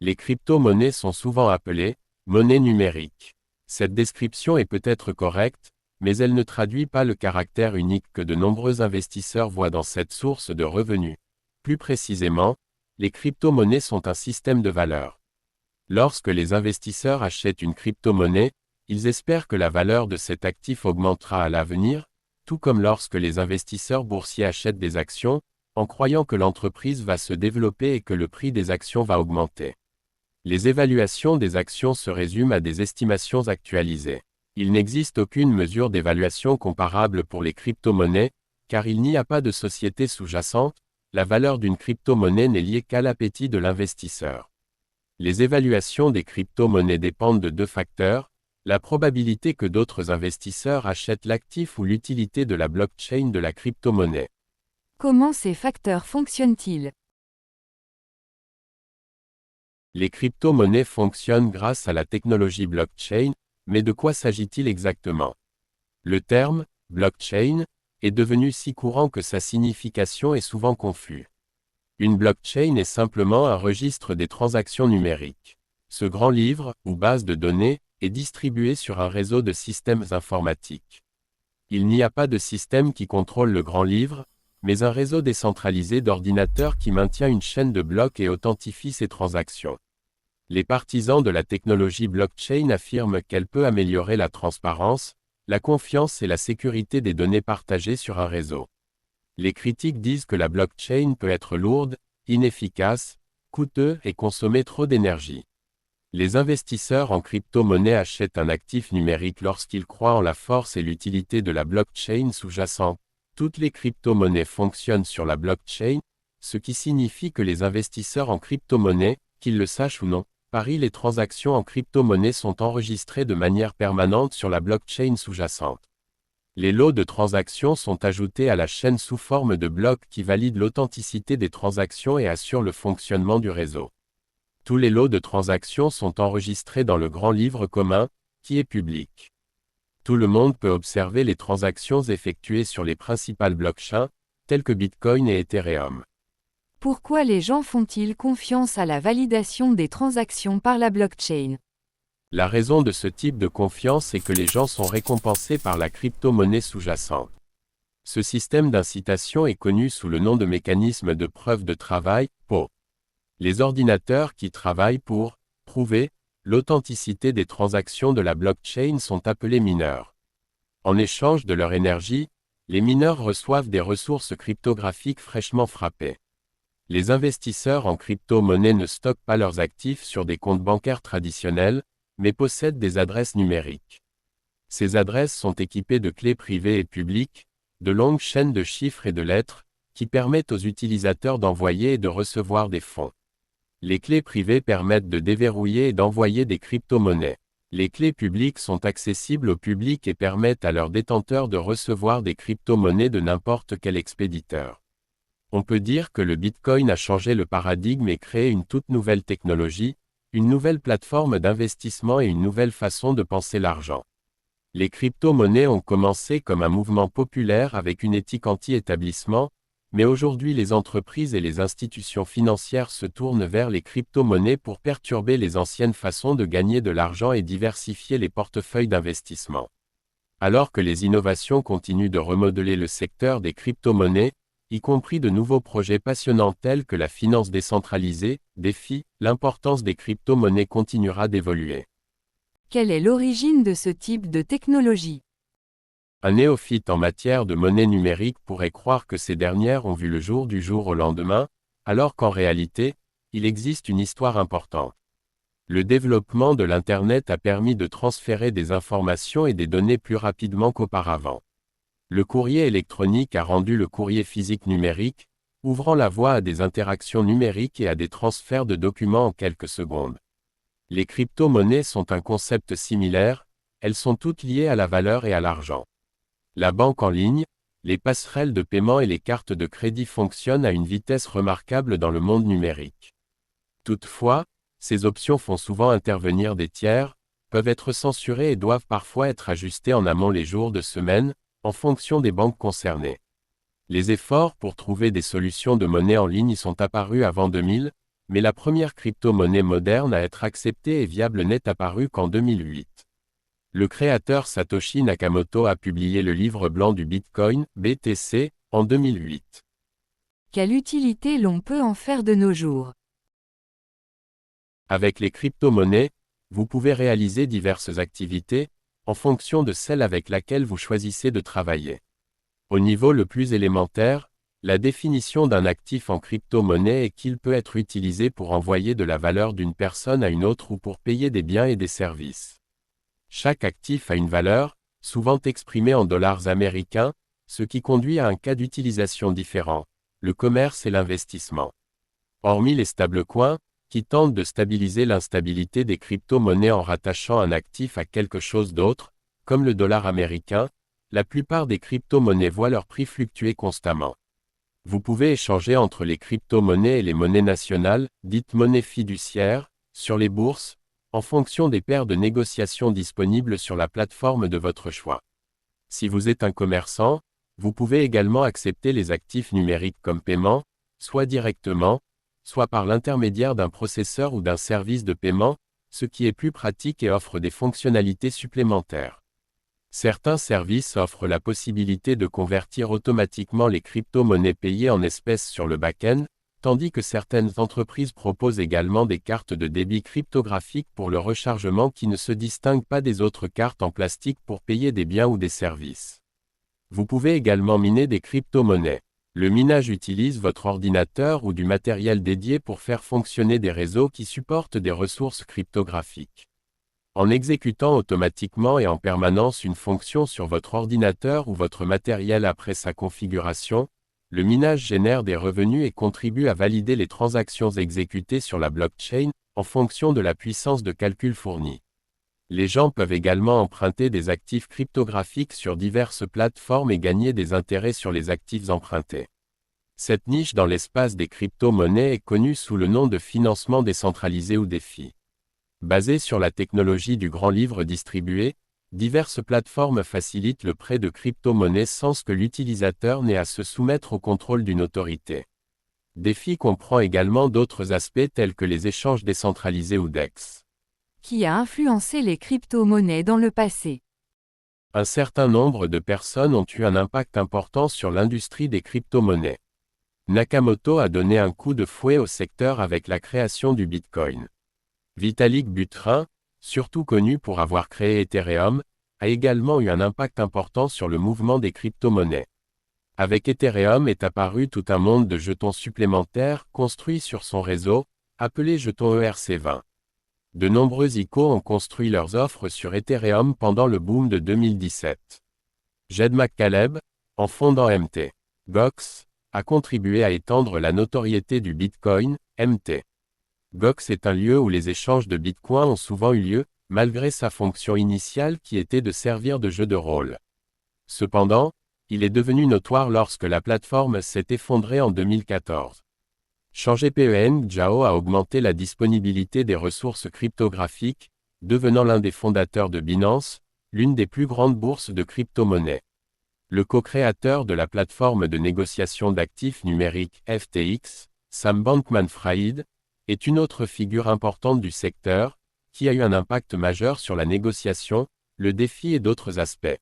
Les crypto-monnaies sont souvent appelées « monnaies numériques ». Cette description est peut-être correcte, mais elle ne traduit pas le caractère unique que de nombreux investisseurs voient dans cette source de revenus. Plus précisément, les crypto-monnaies sont un système de valeur. Lorsque les investisseurs achètent une crypto-monnaie, ils espèrent que la valeur de cet actif augmentera à l'avenir, tout comme lorsque les investisseurs boursiers achètent des actions, en croyant que l'entreprise va se développer et que le prix des actions va augmenter. Les évaluations des actions se résument à des estimations actualisées. Il n'existe aucune mesure d'évaluation comparable pour les crypto-monnaies, car il n'y a pas de société sous-jacente, la valeur d'une crypto-monnaie n'est liée qu'à l'appétit de l'investisseur. Les évaluations des crypto-monnaies dépendent de deux facteurs, la probabilité que d'autres investisseurs achètent l'actif ou l'utilité de la blockchain de la crypto-monnaie. Comment ces facteurs fonctionnent-ils? Les crypto-monnaies fonctionnent grâce à la technologie blockchain, mais de quoi s'agit-il exactement? Le terme « blockchain » est devenu si courant que sa signification est souvent confuse. Une blockchain est simplement un registre des transactions numériques. Ce grand livre, ou base de données, est distribué sur un réseau de systèmes informatiques. Il n'y a pas de système qui contrôle le grand livre, mais un réseau décentralisé d'ordinateurs qui maintient une chaîne de blocs et authentifie ces transactions. Les partisans de la technologie blockchain affirment qu'elle peut améliorer la transparence, la confiance et la sécurité des données partagées sur un réseau. Les critiques disent que la blockchain peut être lourde, inefficace, coûteuse et consommer trop d'énergie. Les investisseurs en crypto-monnaie achètent un actif numérique lorsqu'ils croient en la force et l'utilité de la blockchain sous-jacente. Toutes les crypto-monnaies fonctionnent sur la blockchain, ce qui signifie que les investisseurs en crypto-monnaie, qu'ils le sachent ou non, parient les transactions en crypto-monnaie sont enregistrées de manière permanente sur la blockchain sous-jacente. Les lots de transactions sont ajoutés à la chaîne sous forme de blocs qui valident l'authenticité des transactions et assurent le fonctionnement du réseau. Tous les lots de transactions sont enregistrés dans le grand livre commun, qui est public. Tout le monde peut observer les transactions effectuées sur les principales blockchains, telles que Bitcoin et Ethereum. Pourquoi les gens font-ils confiance à la validation des transactions par la blockchain? La raison de ce type de confiance est que les gens sont récompensés par la crypto-monnaie sous-jacente. Ce système d'incitation est connu sous le nom de mécanisme de preuve de travail, PO. Les ordinateurs qui travaillent pour prouver l'authenticité des transactions de la blockchain sont appelés mineurs. En échange de leur énergie, les mineurs reçoivent des ressources cryptographiques fraîchement frappées. Les investisseurs en crypto-monnaie ne stockent pas leurs actifs sur des comptes bancaires traditionnels, mais possèdent des adresses numériques. Ces adresses sont équipées de clés privées et publiques, de longues chaînes de chiffres et de lettres, qui permettent aux utilisateurs d'envoyer et de recevoir des fonds. Les clés privées permettent de déverrouiller et d'envoyer des crypto-monnaies. Les clés publiques sont accessibles au public et permettent à leurs détenteurs de recevoir des crypto-monnaies de n'importe quel expéditeur. On peut dire que le Bitcoin a changé le paradigme et créé une toute nouvelle technologie, une nouvelle plateforme d'investissement et une nouvelle façon de penser l'argent. Les crypto-monnaies ont commencé comme un mouvement populaire avec une éthique anti-établissement, mais aujourd'hui les entreprises et les institutions financières se tournent vers les crypto-monnaies pour perturber les anciennes façons de gagner de l'argent et diversifier les portefeuilles d'investissement. Alors que les innovations continuent de remodeler le secteur des crypto-monnaies, y compris de nouveaux projets passionnants tels que la finance décentralisée, DeFi, l'importance des crypto-monnaies continuera d'évoluer. Quelle est l'origine de ce type de technologie? Un néophyte en matière de monnaie numérique pourrait croire que ces dernières ont vu le jour du jour au lendemain, alors qu'en réalité, il existe une histoire importante. Le développement de l'Internet a permis de transférer des informations et des données plus rapidement qu'auparavant. Le courrier électronique a rendu le courrier physique numérique, ouvrant la voie à des interactions numériques et à des transferts de documents en quelques secondes. Les crypto-monnaies sont un concept similaire, elles sont toutes liées à la valeur et à l'argent. La banque en ligne, les passerelles de paiement et les cartes de crédit fonctionnent à une vitesse remarquable dans le monde numérique. Toutefois, ces options font souvent intervenir des tiers, peuvent être censurées et doivent parfois être ajustées en amont les jours de semaine, en fonction des banques concernées. Les efforts pour trouver des solutions de monnaie en ligne sont apparus avant 2000, mais la première crypto-monnaie moderne à être acceptée et viable n'est apparue qu'en 2008. Le créateur Satoshi Nakamoto a publié le livre blanc du Bitcoin, BTC, en 2008. Quelle utilité l'on peut en faire de nos jours? Avec les crypto-monnaies, vous pouvez réaliser diverses activités, en fonction de celle avec laquelle vous choisissez de travailler. Au niveau le plus élémentaire, la définition d'un actif en crypto-monnaie est qu'il peut être utilisé pour envoyer de la valeur d'une personne à une autre ou pour payer des biens et des services. Chaque actif a une valeur, souvent exprimée en dollars américains, ce qui conduit à un cas d'utilisation différent, le commerce et l'investissement. Hormis les stablecoins, qui tentent de stabiliser l'instabilité des crypto-monnaies en rattachant un actif à quelque chose d'autre, comme le dollar américain, la plupart des crypto-monnaies voient leur prix fluctuer constamment. Vous pouvez échanger entre les crypto-monnaies et les monnaies nationales, dites monnaies fiduciaires, sur les bourses, en fonction des paires de négociations disponibles sur la plateforme de votre choix. Si vous êtes un commerçant, vous pouvez également accepter les actifs numériques comme paiement, soit directement, soit par l'intermédiaire d'un processeur ou d'un service de paiement, ce qui est plus pratique et offre des fonctionnalités supplémentaires. Certains services offrent la possibilité de convertir automatiquement les crypto-monnaies payées en espèces sur le back-end, tandis que certaines entreprises proposent également des cartes de débit cryptographiques pour le rechargement qui ne se distinguent pas des autres cartes en plastique pour payer des biens ou des services. Vous pouvez également miner des crypto-monnaies. Le minage utilise votre ordinateur ou du matériel dédié pour faire fonctionner des réseaux qui supportent des ressources cryptographiques. En exécutant automatiquement et en permanence une fonction sur votre ordinateur ou votre matériel après sa configuration, le minage génère des revenus et contribue à valider les transactions exécutées sur la blockchain, en fonction de la puissance de calcul fournie. Les gens peuvent également emprunter des actifs cryptographiques sur diverses plateformes et gagner des intérêts sur les actifs empruntés. Cette niche dans l'espace des crypto-monnaies est connue sous le nom de financement décentralisé ou DeFi. Basée sur la technologie du grand livre distribué, diverses plateformes facilitent le prêt de crypto-monnaies sans que l'utilisateur n'ait à se soumettre au contrôle d'une autorité. DeFi comprend également d'autres aspects tels que les échanges décentralisés ou DEX. Qui a influencé les crypto-monnaies dans le passé? Un certain nombre de personnes ont eu un impact important sur l'industrie des crypto-monnaies. Nakamoto a donné un coup de fouet au secteur avec la création du Bitcoin. Vitalik Buterin, surtout connu pour avoir créé Ethereum, a également eu un impact important sur le mouvement des crypto-monnaies. Avec Ethereum est apparu tout un monde de jetons supplémentaires construits sur son réseau, appelé jetons ERC20. De nombreux ICO ont construit leurs offres sur Ethereum pendant le boom de 2017. Jed McCaleb, en fondant MT. Gox, a contribué à étendre la notoriété du Bitcoin, MT. Gox est un lieu où les échanges de Bitcoin ont souvent eu lieu, malgré sa fonction initiale qui était de servir de jeu de rôle. Cependant, il est devenu notoire lorsque la plateforme s'est effondrée en 2014. Changepeng Zhao a augmenté la disponibilité des ressources cryptographiques, devenant l'un des fondateurs de Binance, l'une des plus grandes bourses de crypto-monnaies. Le co-créateur de la plateforme de négociation d'actifs numériques FTX, Sam Bankman-Fried, est une autre figure importante du secteur, qui a eu un impact majeur sur la négociation, le défi et d'autres aspects.